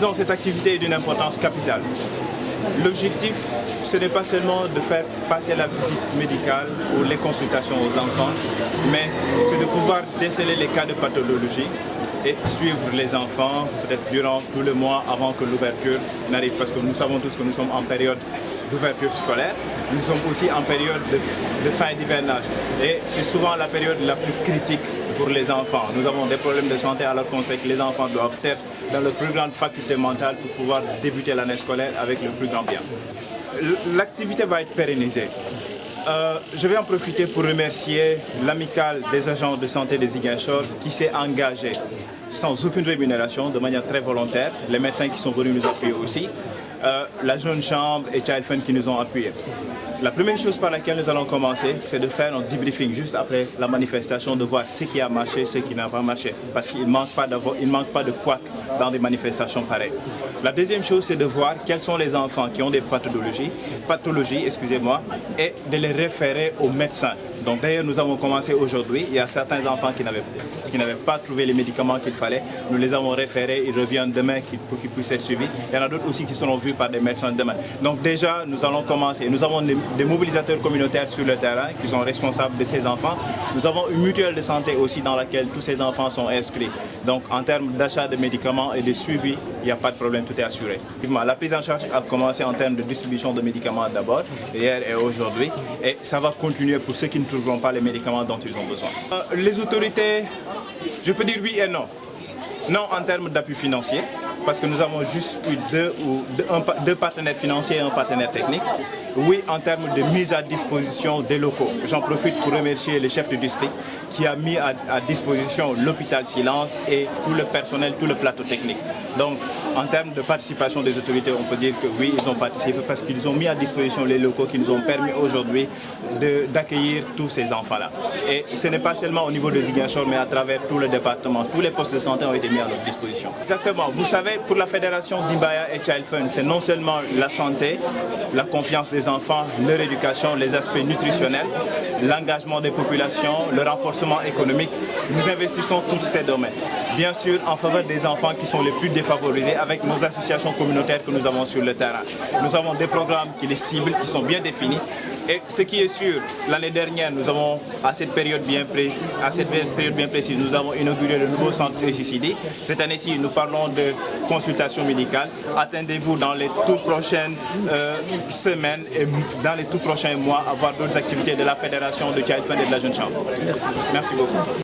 disons, cette activité est d'une importance capitale. L'objectif, ce n'est pas seulement de faire passer la visite médicale ou les consultations aux enfants, mais c'est de pouvoir déceler les cas de pathologie et suivre les enfants peut-être durant tout le mois avant que l'ouverture n'arrive, parce que nous savons tous que nous sommes en période d'ouverture scolaire, nous sommes aussi en période de fin d'hivernage et c'est souvent la période la plus critique pour les enfants. Nous avons des problèmes de santé alors qu'on sait que les enfants doivent être dans leur plus grande faculté mentale pour pouvoir débuter l'année scolaire avec le plus grand bien. L'activité va être pérennisée. Je vais en profiter pour remercier l'amicale des agents de santé de Ziguinchor qui s'est engagée sans aucune rémunération, de manière très volontaire, les médecins qui sont venus nous appuyer aussi, la Jeune Chambre et Child Fund qui nous ont appuyés. La première chose par laquelle nous allons commencer, c'est de faire un debriefing juste après la manifestation, de voir ce qui a marché, ce qui n'a pas marché, parce qu'il ne manque pas de couac dans des manifestations pareilles. La deuxième chose, c'est de voir quels sont les enfants qui ont des pathologies, et de les référer aux médecins. Donc d'ailleurs, nous avons commencé aujourd'hui. Il y a certains enfants qui n'avaient pas trouvé les médicaments qu'il fallait. Nous les avons référés, ils reviennent demain pour qu'ils puissent être suivis. Il y en a d'autres aussi qui seront vus par des médecins demain. Donc déjà, nous allons commencer. Nous avons des mobilisateurs communautaires sur le terrain qui sont responsables de ces enfants. Nous avons une mutuelle de santé aussi dans laquelle tous ces enfants sont inscrits. Donc en termes d'achat de médicaments et de suivi, il n'y a pas de problème, tout est assuré. La prise en charge a commencé en termes de distribution de médicaments d'abord, hier et aujourd'hui, et ça va continuer pour ceux qui ne trouveront pas les médicaments dont ils ont besoin. Les autorités, je peux dire oui et non. Non en termes d'appui financier, parce que nous avons juste eu deux partenaires financiers et un partenaire technique. Oui, en termes de mise à disposition des locaux. J'en profite pour remercier le chef de district qui a mis à disposition l'hôpital Silence et tout le personnel, tout le plateau technique. Donc, en termes de participation des autorités, on peut dire que oui, ils ont participé parce qu'ils ont mis à disposition les locaux qui nous ont permis aujourd'hui d'accueillir tous ces enfants-là. Et ce n'est pas seulement au niveau de Ziguinchor, mais à travers tout le département. Tous les postes de santé ont été mis à notre disposition. Exactement. Vous savez, pour la fédération d'Imbaya et Child Fund, c'est non seulement la santé, la confiance des enfants, leur éducation, les aspects nutritionnels, l'engagement des populations, le renforcement économique. Nous investissons tous ces domaines. Bien sûr, en faveur des enfants qui sont les plus défavorisés avec nos associations communautaires que nous avons sur le terrain. Nous avons des programmes qui les ciblent, qui sont bien définis. Et ce qui est sûr, l'année dernière, nous avons, à cette période bien précise, nous avons inauguré le nouveau centre ECCD. Cette année-ci, nous parlons de consultation médicale. Attendez-vous dans les toutes prochaines semaines et dans les tout prochains mois à voir d'autres activités de la Fédération de Child Fund et de la Jeune Chambre. Merci beaucoup.